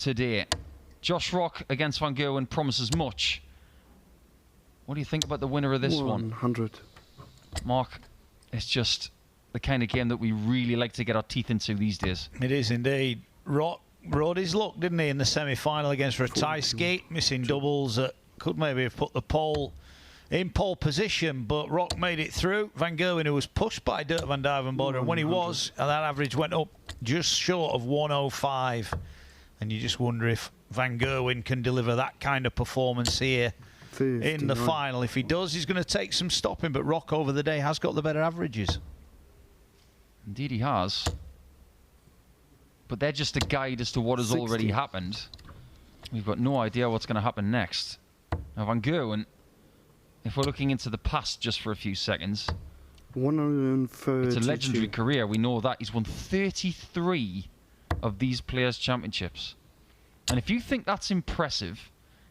today. Josh Rock against Van Gerwen promises much. What do you think about the winner of this one? 100. Mark, it's just the kind of game that we really like to get our teeth into these days. It is indeed. Rock rode his luck, didn't he, in the semi-final against Ratajski, missing doubles that could maybe have put the pole in pole position, but Rock made it through. Van Gerwen, who was pushed by Dirk van Duijvenbode, and when he was, that average went up just short of 105. And you just wonder if Van Gerwen can deliver that kind of performance here 59. in the final. If he does, he's going to take some stopping, but Rock over the day has got the better averages. Indeed he has. But they're just a guide as to what has 60. already happened. We've got no idea what's going to happen next. Now Van Gerwen, if we're looking into the past just for a few seconds, 132. it's a legendary career. We know that. He's won 33 of these Players' Championships. And if you think that's impressive,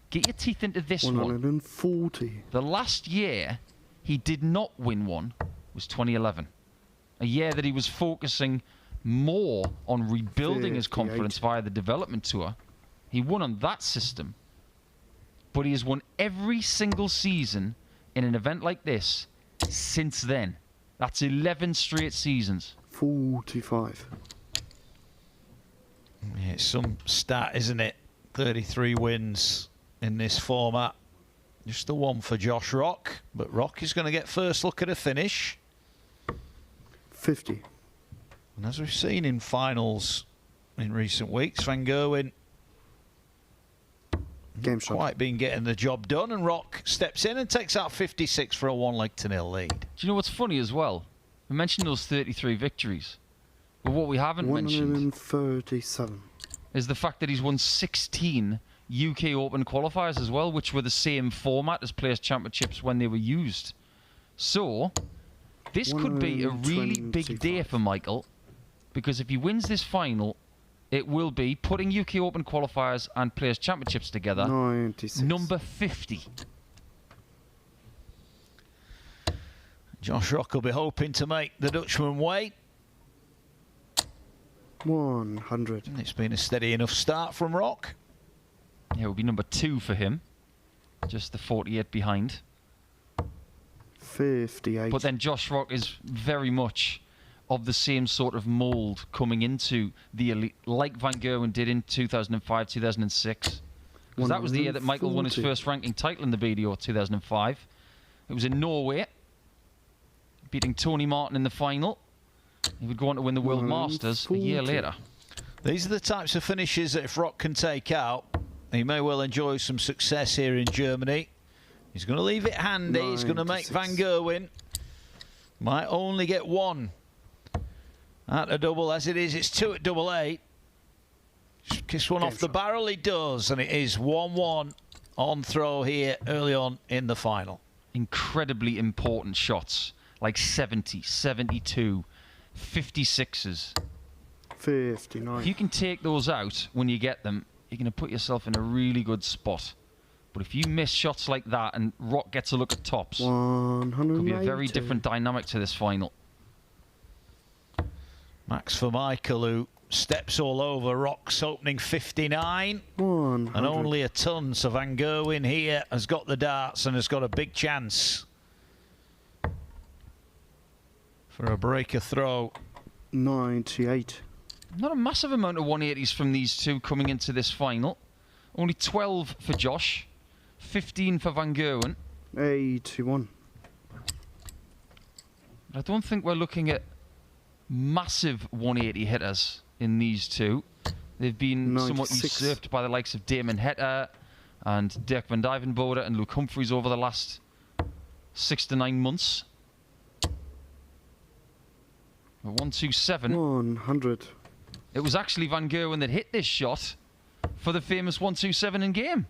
get your teeth into this 140. one. The last year he did not win one was 2011. A year that he was focusing more on rebuilding his confidence via the development tour. He won on that system. But he has won every single season in an event like this since then. That's 11 straight seasons. 45. Yeah, it's some stat, isn't it? 33 wins in this format. Just the one for Josh Rock. But Rock is going to get first look at a finish. 50. And as we've seen in finals in recent weeks, Van Gerwen Game shot. quite been getting the job done, and Rock steps in and takes out 56 for a 1-0 lead. Do you know what's funny as well? We mentioned those 33 victories. But what we haven't mentioned 137. is the fact that he's won 16 UK Open qualifiers as well, which were the same format as Players' Championships when they were used. So, this could be a really big day for Michael, because if he wins this final, it will be, putting UK Open qualifiers and Players' Championships together, 96. number 50. Josh Rock will be hoping to make the Dutchman wait. 100. It's been a steady enough start from Rock. Yeah, it will be number 2 for him. Just the 48 behind. 58. But then Josh Rock is very much of the same sort of mould coming into the elite, like Van Gerwen did in 2005, 2006. Because that was the year that Michael won his 140. first ranking title in the BDO 2005. It was in Norway, beating Tony Martin in the final. He would go on to win the World Masters a year 140. later. These are the types of finishes that if Rock can take out, he may well enjoy some success here in Germany. He's going to leave it handy. He's going to make Van 96. Gerwen. Might only get one at a double. As it is, it's 2 at double 8. Just kiss one Game off the shot. barrel. He does, and it is 1-1 on throw here early on in the final. Incredibly important shots, like 70, 72, 56s. 59. If you can take those out when you get them, you're going to put yourself in a really good spot. But if you miss shots like that and Rock gets a look at tops, 180. could be a very different dynamic to this final. Max for Michael, who steps all over Rock's opening 59. 100. And only a ton. So Van Gerwen here has got the darts and has got a big chance for a breaker throw. 98. Not a massive amount of 180s from these two coming into this final. Only 12 for Josh, 15 for Van Gerwen. 81. I don't think we're looking at massive 180 hitters in these two. They've been somewhat 96. usurped by the likes of Damon Heta and Dirk van Duijvenbode and Luke Humphries over the last 6 to 9 months. 127. 100. It was actually Van Gerwen that hit this shot for the famous 127 in game.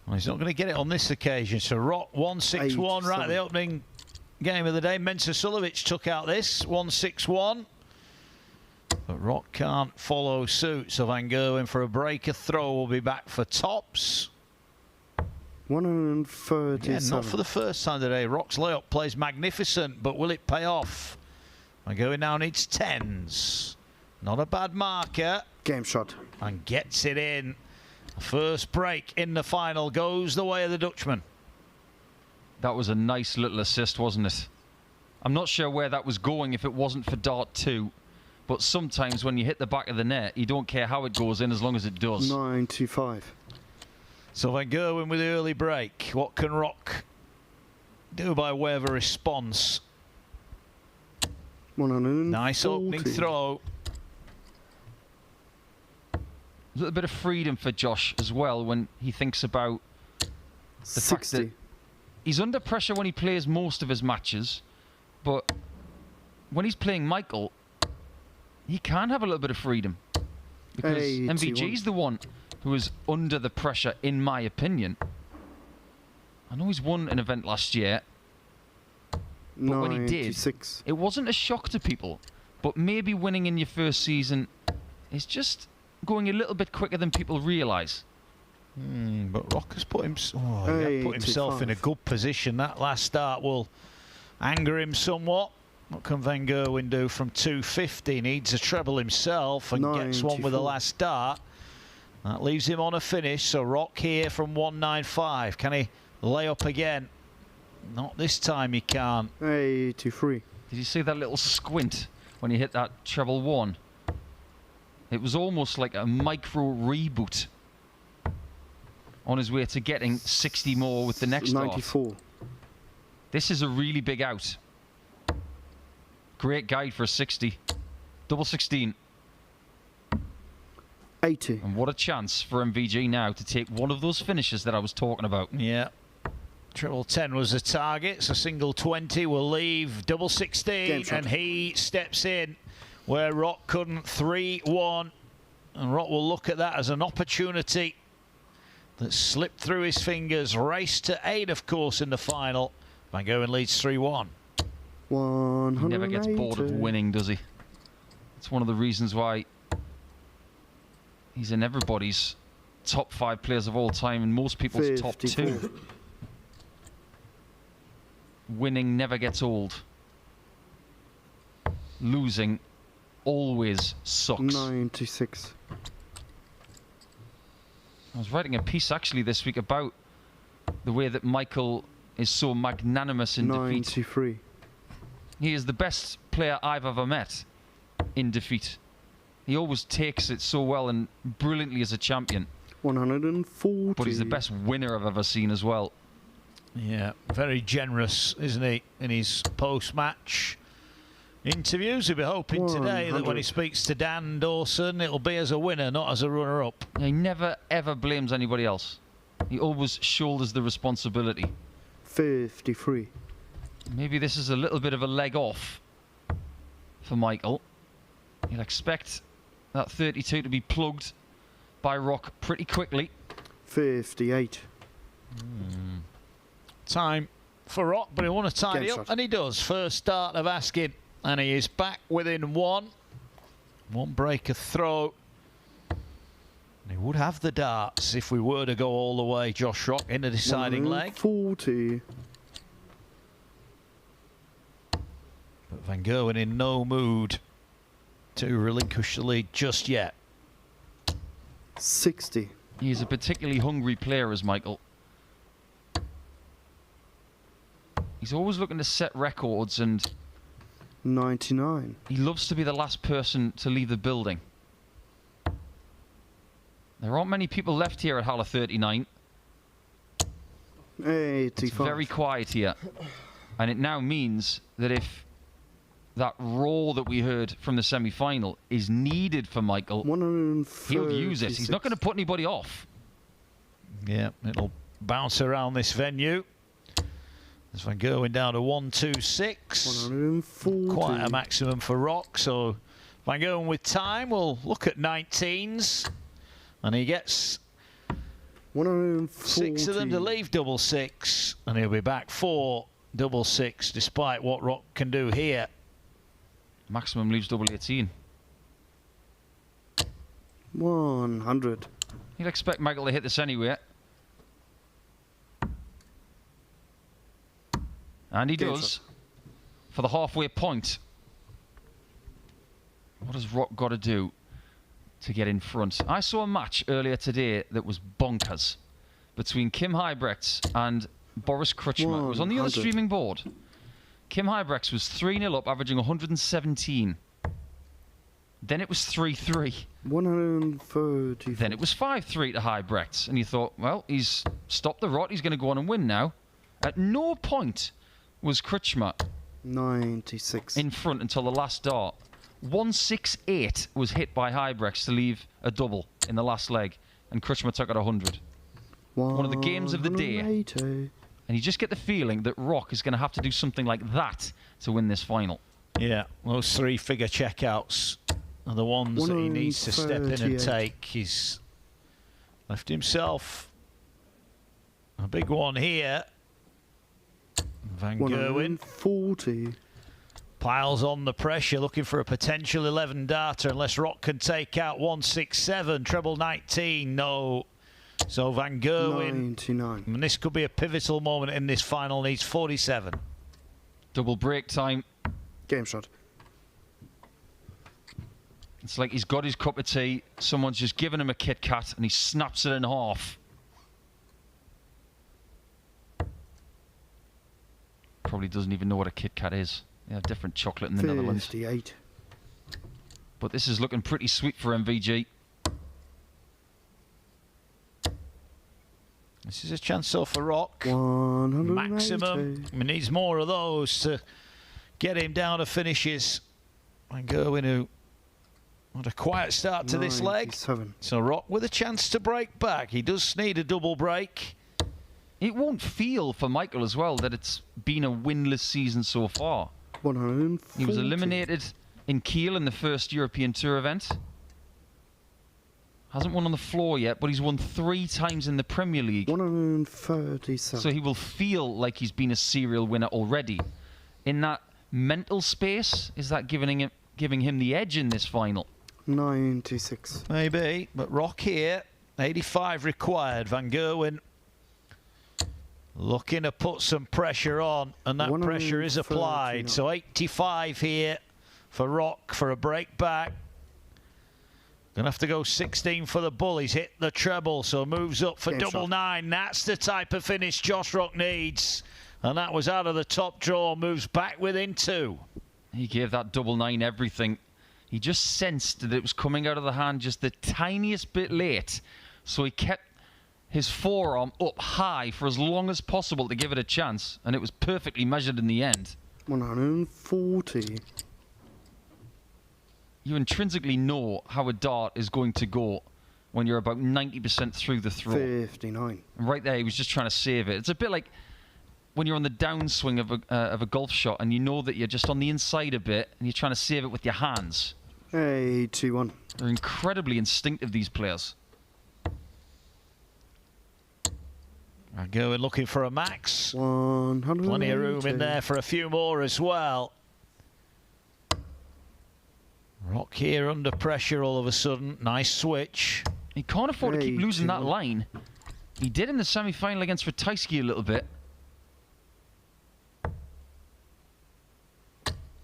Well, he's not going to get it on this occasion. So Rock 161 right at the opening game of the day. Mensah Sulovic took out this 161. But Rock can't follow suit. So Van Gerwen for a breaker throw will be back for tops. 137. Again, not for the first time today. Rock's layup plays magnificent, but will it pay off? Van Gerwen now needs 10s. Not a bad marker. Game shot. And gets it in. First break in the final goes the way of the Dutchman. That was a nice little assist, wasn't it? I'm not sure where that was going if it wasn't for dart 2. But sometimes when you hit the back of the net, you don't care how it goes in as long as it does. 95. So Van Gerwen with the early break. What can Rock do by way of a response? 140. Nice opening throw. A little bit of freedom for Josh as well when he thinks about the fact 60. that he's under pressure when he plays most of his matches, but when he's playing Michael, he can have a little bit of freedom because MVG's the one who is under the pressure, in my opinion. I know he's won an event last year, but when he did, it wasn't a shock to people. But maybe winning in your first season is just going a little bit quicker than people realise. But Rock has put himself in a good position. That last start will anger him somewhat. What can Van Gerwen do from 250? Needs a treble himself and gets one with the last start. That leaves him on a finish. So Rock here from 195. Can he lay up again? Not this time, he can't. 83. Did you see that little squint when he hit that treble 1? It was almost like a micro reboot on his way to getting 60 more with the next 94. dart. This is a really big out. Great guide for a 60. Double 16. 80. And what a chance for MVG now to take one of those finishes that I was talking about. Yeah. Triple 10 was the target, so single 20 will leave double 16, and he steps in where Rock couldn't. 3-1, and Rock will look at that as an opportunity that slipped through his fingers. Race to 8, of course, in the final. Van Gerwen leads 3-1. He never gets bored of winning, does he? It's one of the reasons why he's in everybody's top 5 players of all time and most people's 54. top 2. Winning never gets old. Losing always sucks. 96. I was writing a piece actually this week about the way that Michael is so magnanimous in defeat. 93. He is the best player I've ever met in defeat. He always takes it so well and brilliantly as a champion. 140. But he's the best winner I've ever seen as well. Yeah, very generous, isn't he, in his post-match interviews. He'll be hoping today that when he speaks to Dan Dawson, it'll be as a winner, not as a runner-up. He never, ever blames anybody else. He always shoulders the responsibility. 53. Maybe this is a little bit of a leg off for Michael. You'd expect that 32 to be plugged by Rock pretty quickly. 58. Time for Rock, but he want to tidy up, and he does. First start of Askin, and he is back within 1. One breaker throw. And he would have the darts if we were to go all the way, Josh Rock, in the deciding leg. 40. But Van Gerwen in no mood to relinquish the lead just yet. 60. He's a particularly hungry player, as Michael. He's always looking to set records, and 99. he loves to be the last person to leave the building. There aren't many people left here at Hala 39. 85. It's very quiet here. And it now means that if that roar that we heard from the semi-final is needed for Michael, 136. he'll use it. He's not going to put anybody off. Yeah, it'll bounce around this venue. As Van Gerwen down to 126. 140. Quite a maximum for Rock. So Van Gerwen with time will look at 19s. And he gets 140. 6 of them to leave double 6. And he'll be back for double 6, despite what Rock can do here. Maximum leaves double 18. 100. You'd expect Michael to hit this anyway. And he does for the halfway point. What has Rock got to do to get in front? I saw a match earlier today that was bonkers between Kim Huybrechts and Boris Krutschmer. It was on the other 100. streaming board. Kim Huybrechts was 3-0 up, averaging 117. Then it was 3-3. 130. Then it was 5-3 to Huybrechts. And you thought, well, he's stopped the rot. He's going to go on and win now. At no point was Krutschmer 96. in front until the last dart. 168 was hit by Huybrechts to leave a double in the last leg. And Krutschmer took it 100. One of the games of the day. 180. And you just get the feeling that Rock is going to have to do something like that to win this final. Yeah, those 3-figure checkouts are the ones that he needs to step in and 138. take. He's left himself a big one here. Van Gerwen 140. piles on the pressure, looking for a potential 11 darter unless Rock can take out 167. Treble 19, no. So Van Gerwen, 99. and this could be a pivotal moment in this final, needs 47. Double break time. Game shot. It's like he's got his cup of tea. Someone's just given him a Kit Kat and he snaps it in half. Probably doesn't even know what a Kit Kat is. They have different chocolate in the Netherlands. 58. But this is looking pretty sweet for MVG. This is a chance though for Rock. 180. Maximum. He needs more of those to get him down to finishes. Van Gerwen, who had a quiet start to this leg. 97. So Rock with a chance to break back. He does need a double break. It won't feel for Michael as well that it's been a winless season so far. 140. He was eliminated in Kiel in the first European Tour event. Hasn't won on the floor yet, but he's won 3 times in the Premier League. 137. So he will feel like he's been a serial winner already. In that mental space, is that giving him the edge in this final? 96. Maybe, but Rock here. 85 required. Van Gerwen looking to put some pressure on, and that pressure is applied. 139. So 85 here for Rock for a break back. Gonna have to go 16 for the bull. He's hit the treble, so moves up for Game double shot. 9. That's the type of finish Josh Rock needs. And that was out of the top draw, moves back within 2. He gave that double 9 everything. He just sensed that it was coming out of the hand just the tiniest bit late. So he kept his forearm up high for as long as possible to give it a chance. And it was perfectly measured in the end. 140. You intrinsically know how a dart is going to go when you're about 90% through the throw. 59. And right there, he was just trying to save it. It's a bit like when you're on the downswing of a golf shot and you know that you're just on the inside a bit and you're trying to save it with your hands. 81. They're incredibly instinctive, these players. Van Gerwen looking for a max. 180. Plenty of room in there for a few more as well. Rock here under pressure all of a sudden. Nice switch. He can't afford to keep losing that 81. line. He did in the semi-final against Ratajski a little bit.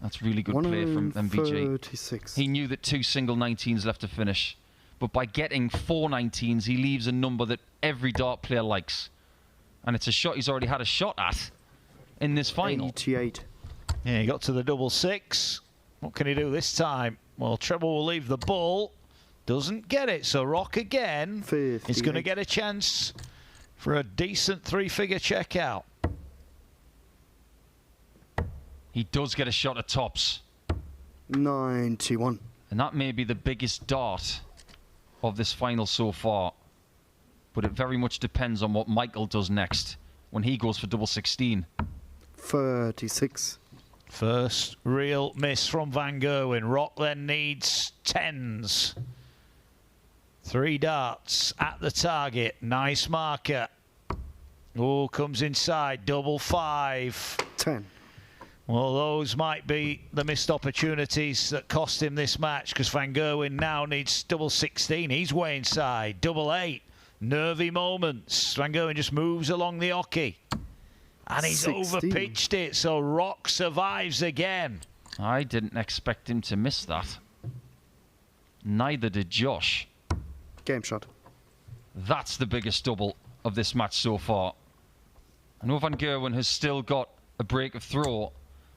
That's really good play from MVG. 136. He knew that 2 single 19s left to finish. But by getting 4 19s, he leaves a number that every dart player likes. And it's a shot he's already had a shot at in this final. 88. Yeah, he got to the double 6. What can he do this time? Well, treble will leave the ball. Doesn't get it. So Rock again is going to 58. get a chance for a decent 3-figure checkout. He does get a shot at tops. 91. And that may be the biggest dart of this final so far. But it very much depends on what Michael does next when he goes for double 16. 36. First real miss from Van Gerwen. Rock then needs 10s. 3 darts at the target. Nice marker. Oh, comes inside. Double 5. 10. Well, those might be the missed opportunities that cost him this match, because Van Gerwen now needs double 16. He's way inside. Double 8. Nervy moments. Van Gerwen just moves along the hockey. And he's 16. overpitched it, so Rock survives again. I didn't expect him to miss that. Neither did Josh. Game shot. That's the biggest double of this match so far. I know Van Gerwen has still got a break of throw,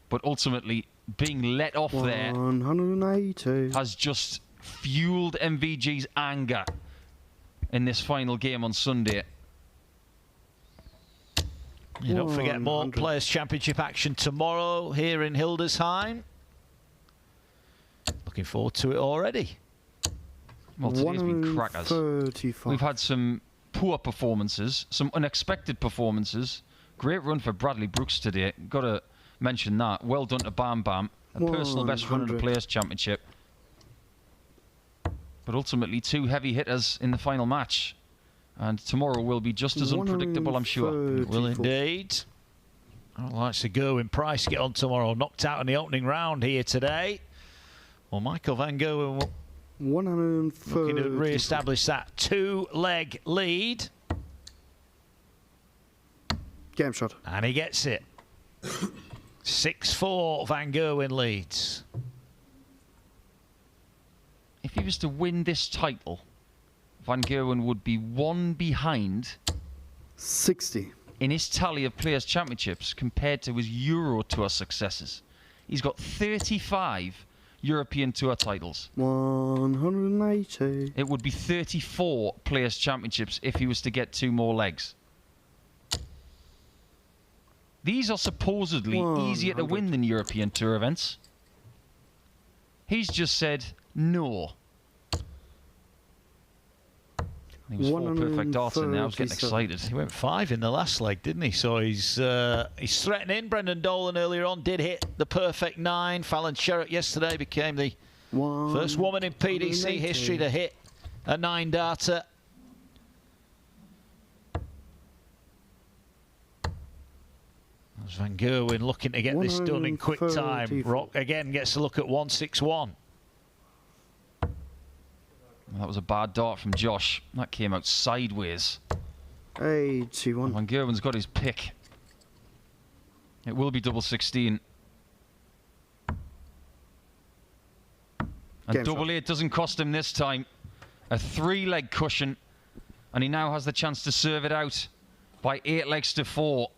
but ultimately being let off there 180. has just fueled MVG's anger in this final game on Sunday. You don't forget more 100. Players' Championship action tomorrow here in Hildesheim. Looking forward to it already. Well, today's been crackers. 135. We've had some poor performances, some unexpected performances. Great run for Bradley Brooks today. Got to mention that. Well done to Bam Bam. A personal best run in the 100. Players' Championship. But ultimately, two heavy hitters in the final match. And tomorrow will be just as unpredictable, I'm sure. 134. Will indeed. I'd like to go in Price get on tomorrow. Knocked out in the opening round here today. Well, Michael Van Gerwen looking to 130. re-establish that two-leg lead. Game shot. And he gets it. 6-4, Van Gerwen leads. If he was to win this title, Van Gerwen would be one behind 60. in his tally of Players' Championships compared to his Euro Tour successes. He's got 35 European Tour titles. 180. It would be 34 Players' Championships if he was to get two more legs. These are supposedly easier to 100. win than European Tour events. He's just said no. He was four perfect darts in there. I was getting 137. excited. He went 5 in the last leg, didn't he? So he's threatening. Brendan Dolan earlier on did hit the perfect 9. Fallon Sherritt yesterday became the first woman in PDC history to hit a 9-darter. There's Van Gerwen looking to get this done in quick time. 134. Rock again gets a look at 161. That was a bad dart from Josh. That came out sideways. 81. Van Gerwen's got his pick. It will be double 16. And Game double shot. 8 doesn't cost him this time. A 3-leg cushion. And he now has the chance to serve it out by 8 legs to 4.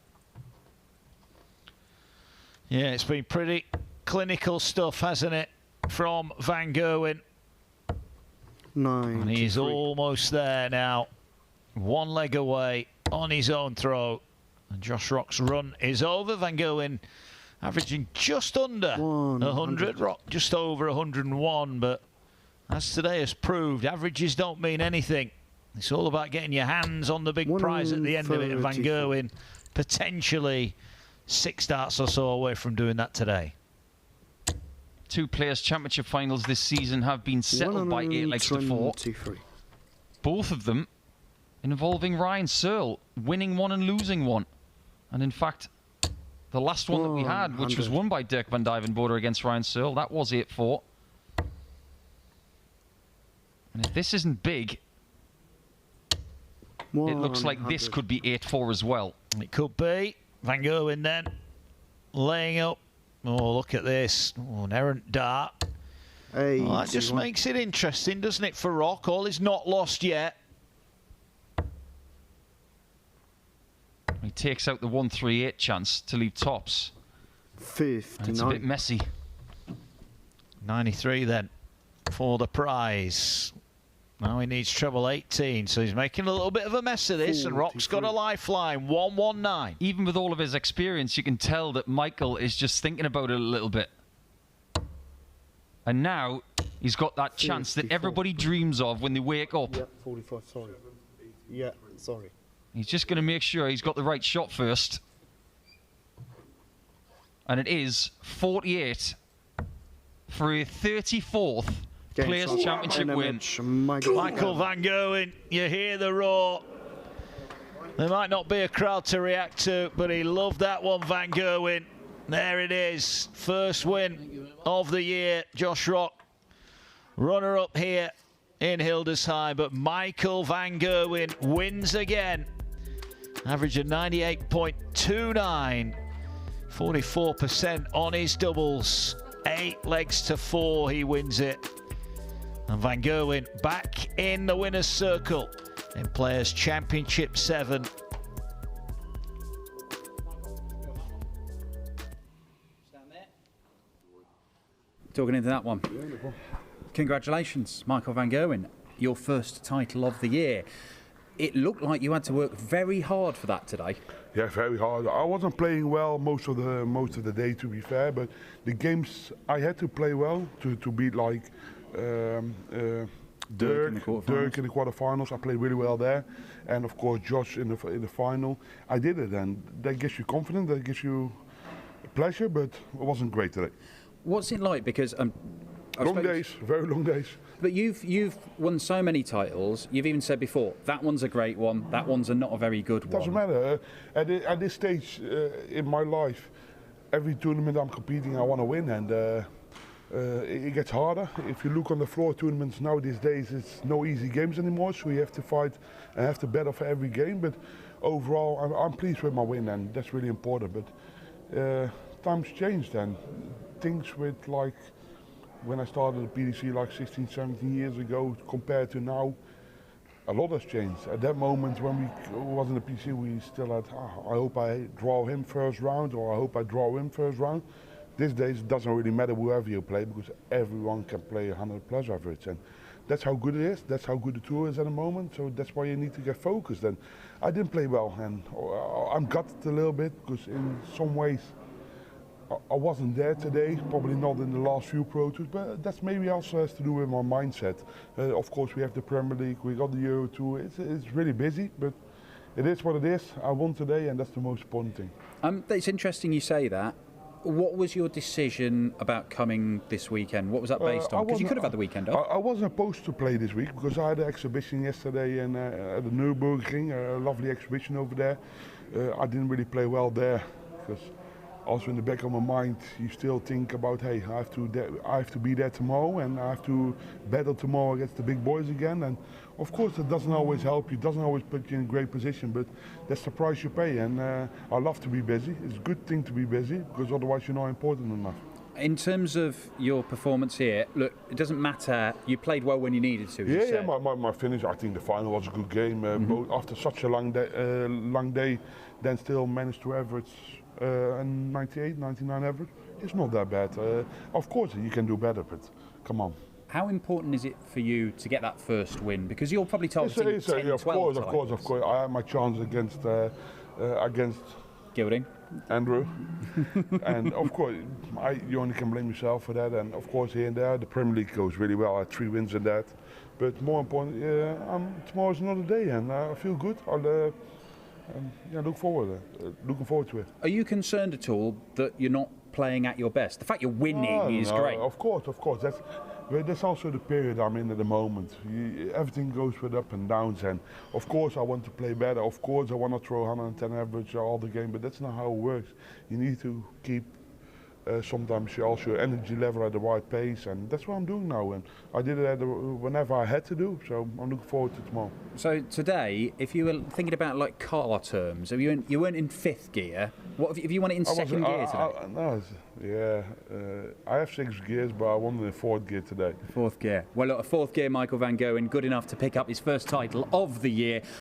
Yeah, it's been pretty clinical stuff, hasn't it, from Van Gerwen? And he's 93. almost there now. 1 leg away on his own throw. And Josh Rock's run is over. Van Gerwen averaging just under 100. Rock just over 101. But as today has proved, averages don't mean anything. It's all about getting your hands on the big prize at the end of it. And Van 134. Gerwen potentially 6 darts or so away from doing that today. 2 Players' Championship finals this season have been settled by 8 legs to 4. 123. Both of them involving Ryan Searle, winning one and losing one. And in fact, the last one that we had, which was 100. won by Dirk van Dijvenbode against Ryan Searle, that was 8-4. And if this isn't big, it looks like this 100. could be 8-4 as well. It could be. Van Gerwen then laying up. Oh, look at this. Oh, an errant dart. Well, that just 81. makes it interesting, doesn't it, for Rock? All is not lost yet. He takes out the 138 chance to leave tops. And it's a bit 59. messy. 93 then for the prize. Now he needs treble 18, so he's making a little bit of a mess of this, and Rock's got a 43. lifeline, 119. Even with all of his experience, you can tell that Michael is just thinking about it a little bit. And now he's got that chance that 54. everybody dreams of when they wake up. Yeah, 45, sorry. Yeah, sorry. He's just going to make sure he's got the right shot first. And it is 48 for a 34th Game Players' shot. Championship win. Michael Van Gerwen, you hear the roar. There might not be a crowd to react to, but he loved that one, Van Gerwen. There it is, first win of the year. Josh Rock, runner-up here in Hildesheim, but Michael Van Gerwen wins again. Average of 98.29, 44% on his doubles. 8 legs to 4, he wins it. And Van Gerwen back in the winner's circle in Players' Championship 7. Talking into that one. Congratulations, Michael Van Gerwen, your first title of the year. It looked like you had to work very hard for that today. Yeah, very hard. I wasn't playing well most of the day, to be fair, but the games I had to play well to beat like Dirk in the quarterfinals. I played really well there, and of course Josh in the final. I did it, and that gives you confidence, that gives you pleasure, but it wasn't great today. What's it like? Because long days, very long days. But you've won so many titles. You've even said before that one's a great one, that one's not a very good one. Doesn't matter. At this stage in my life, every tournament I'm competing, I want to win, and it gets harder. If you look on the floor tournaments now these days, it's no easy games anymore. So you have to fight and have to battle for every game. But overall, I'm pleased with my win, and that's really important. But times changed, and things with like. When I started the PDC like 16, 17 years ago compared to now, a lot has changed. At that moment when we was in the PDC, we still had, I hope I draw him first round, or I hope I draw him first round. These days it doesn't really matter whoever you play, because everyone can play 100 plus average. And that's how good it is, that's how good the tour is at the moment, so that's why you need to get focused. And I didn't play well, and I'm gutted a little bit, because in some ways, I wasn't there today, probably not in the last few Pro Tours, but that's maybe also has to do with my mindset. Of course, we have the Premier League, we got the Euro Tour. It's really busy, but it is what it is. I won today, and that's the most important thing. It's interesting you say that. What was your decision about coming this weekend? What was that based on? Because you could have had the weekend off. I wasn't supposed to play this week because I had an exhibition yesterday at the Nürburgring, a lovely exhibition over there. I didn't really play well there because. Also in the back of my mind, you still think about, hey, I have to be there tomorrow, and I have to battle tomorrow against the big boys again. And of course, it doesn't always help you, doesn't always put you in a great position, but that's the price you pay. And I love to be busy. It's a good thing to be busy, because otherwise you're not important enough. In terms of your performance here, look, it doesn't matter. You played well when you needed to. Yeah, my finish. I think the final was a good game. After such a long day, then still managed to average. 98, 99 average. It's not that bad. Of course, you can do better, but come on. How important is it for you to get that first win? Because you're probably targeting 10, of 12 course. I had my chance against Gilding. Andrew. And of course, you only can blame yourself for that. And of course, here and there, the Premier League goes really well. I had 3 wins in that. But more important, tomorrow's another day, and I feel good. Looking forward to it. Are you concerned at all that you're not playing at your best? The fact you're winning is great. Of course. That's also the period I'm in at the moment. Everything goes with up and downs, and of course I want to play better. Of course I want to throw 110 average all the game, but that's not how it works. You need to keep sometimes also your energy level at the right pace, and that's what I'm doing now. And I did it whenever I had to do, so I'm looking forward to tomorrow. So today, if you were thinking about like car terms, you weren't in 5th gear. What if you went in 2nd gear today? I have 6 gears, but I wanted in 4th gear today. 4th gear. Well, look, a 4th gear Michael Van Gerwen, good enough to pick up his first title of the year.